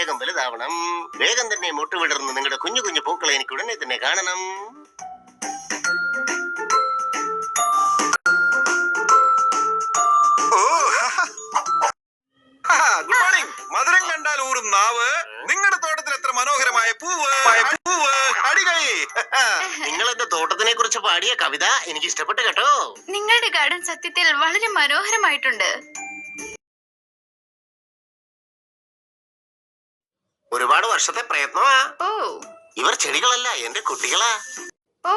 വേഗം വലുതാവണം. വേഗം തന്നെ മുട്ടുവിടർന്ന് നിങ്ങളുടെ കുഞ്ഞു കുഞ്ഞു പൂക്കളെ എനിക്ക് ഉടനെ തന്നെ കാണണം. Good morning. മധുരം കണ്ടാൽ ഊറും നാവ്. നിങ്ങളുടെ തോട്ടത്തിൽ എത്ര മനോഹരമായ പൂവ് അടികൈ. നിങ്ങൾ എന്റെ തോട്ടത്തിനെ കുറിച്ച് പാടിയ കവിത എനിക്ക് ഇഷ്ടപ്പെട്ടു കേട്ടോ. നിങ്ങളുടെ ഗാർഡൻ സത്യത്തിൽ വളരെ മനോഹരമായിട്ടുണ്ട്. ഒരുപാട് വർഷത്തെ പ്രയത്നമാ. ഓ, ഇവർ ചെടികളല്ല എന്റെ കുട്ടികളാ. ഓ,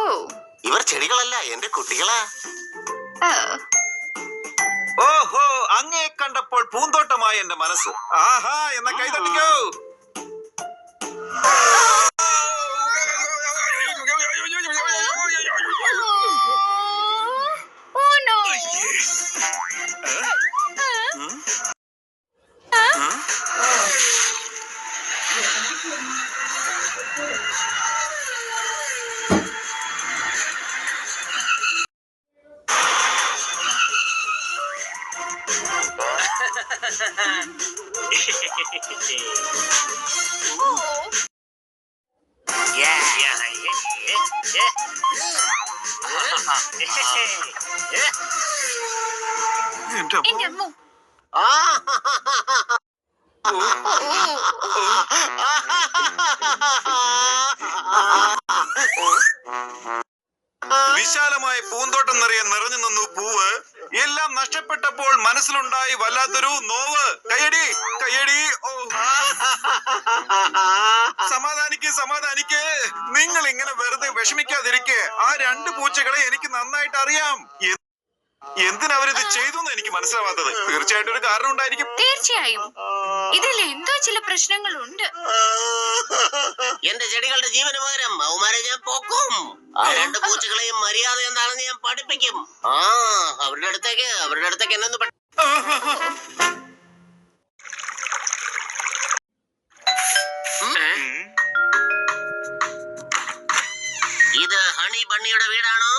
ഇവർ ചെടികളല്ല എന്റെ കുട്ടികളാ. ഓഹോ, അങ്ങേ കണ്ടപ്പോൾ പൂന്തോട്ടമായി എന്റെ മനസ്സ്. ആഹാ, എന്ന കൈ തട്ടിക്കോ. വിശാലമായ പൂന്തോട്ടം നിറഞ്ഞു നിന്നു പൂവ്. എല്ലാം നഷ്ടപ്പെട്ടപ്പോൾ മനസ്സിലുണ്ടായി വല്ലാത്തൊരു നോവ്. കയ്യടി കയ്യടി. സമാധാനിക്ക്. നിങ്ങൾ ഇങ്ങനെ വെറുതെ വിഷമിക്കാതിരിക്കെ. ആ രണ്ട് പൂച്ചകളെ എനിക്ക് നന്നായിട്ട് അറിയാം. എന്തിനവരിത് ചെയ്തു എന്ന് എനിക്ക് മനസ്സിലാവാത്തത്. തീർച്ചയായിട്ടും ഒരു കാരണം ഉണ്ടായിരിക്കും. തീർച്ചയായും ഇതിൽ എന്തോ ചില പ്രശ്നങ്ങളുണ്ട്. എന്റെ ചെടികളുടെ ജീവന് പകരം അവന്മാരെ ഞാൻ പോക്കും. ആ രണ്ട് പൂച്ചകളെയും മര്യാദ എന്താണെന്ന് ഞാൻ പഠിപ്പിക്കും. അവരുടെ അടുത്തേക്ക് എന്നൊന്ന് ഇത് ഹണി ബണ്ണിയുടെ വീടാണോ?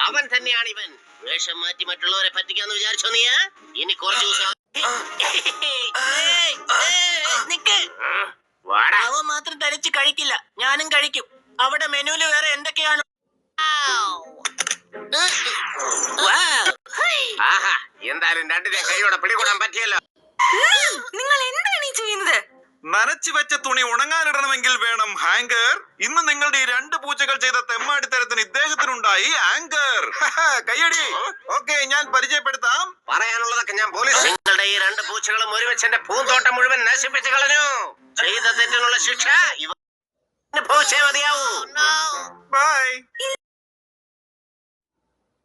അവൻ തന്നെയാണ് ഇവൻ. വേഷം മാറ്റി മറ്റുള്ളവരെ പറ്റിക്കാന്ന് വിചാരിച്ചോ നീ? ഇനി കുറച്ചു ദിവസം അവൻ മാത്രം തനിച്ച് കഴിക്കില്ല, ഞാനും കഴിക്കും. അവിടെ മെനുവില് വേറെ എന്തൊക്കെയാണ്? എന്തായാലും രണ്ടിനെ കൈയോടെ പിടികൂടാൻ പറ്റിയല്ലോ. നിങ്ങൾ എന്താണ് ഈ ചെയ്യുന്നത്? നനച്ചു വെച്ച തുണി ഉണങ്ങാനിടണമെങ്കിൽ വേണം ഹാങ്കർ. ഇന്ന് നിങ്ങളുടെ ഈ രണ്ട് പൂച്ചകൾ ചെയ്ത തെമ്മാടിത്തരത്തിന് ഇദ്ദേഹത്തിനുണ്ടായി ആങ്കർ. കയ്യടി. ഓക്കെ, ഞാൻ പരിചയപ്പെടുത്താം. പറയാനുള്ളതൊക്കെ ഞാൻ പോലീസ്. നിങ്ങളുടെ ഈ രണ്ട് പൂച്ചകളും ഒരുമിച്ച് എന്റെ പൂന്തോട്ടം മുഴുവൻ നശിപ്പിച്ചു കളഞ്ഞു. ചെയ്ത തെറ്റിനുള്ള ശിക്ഷ അനുഭവിച്ചേ മതിയാവൂ. ബൈ.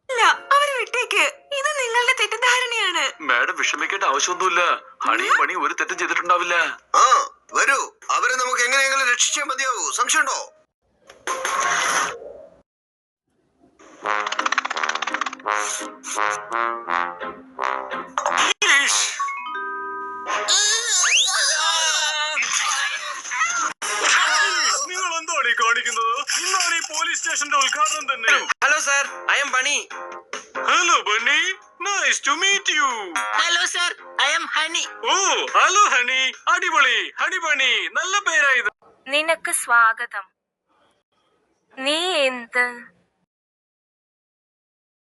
ഇല്ല, അവരെ വിട്ടേക്ക്. ഇത് നിങ്ങളുടെ തെറ്റിദ്ധാരണയാണ്. മാഡം വിഷമിക്കേണ്ട ആവശ്യമൊന്നുമില്ല. ഹണി പണി ഒരു തെറ്റും ചെയ്തിട്ടുണ്ടാവില്ല. വരൂ, അവരെ നമുക്ക് എങ്ങനെയെങ്കിലും രക്ഷിച്ചേ മതിയാവൂ. സംശയമുണ്ടോ? നിങ്ങൾ എന്താണ് കാണിക്കുന്നത്? ഇന്നാണ് ഈ പോലീസ് സ്റ്റേഷന്റെ ഉദ്ഘാടനം തന്നെ. Hello sir, I am Bunny. Hello Bunny, nice to meet you. Hello sir, I am Honey. Oh hello Honey, അടിപൊളി. ഹണി ബണ്ണി, നല്ല പേരായത്. നിനക്ക് സ്വാഗതം. നീ എന്ത്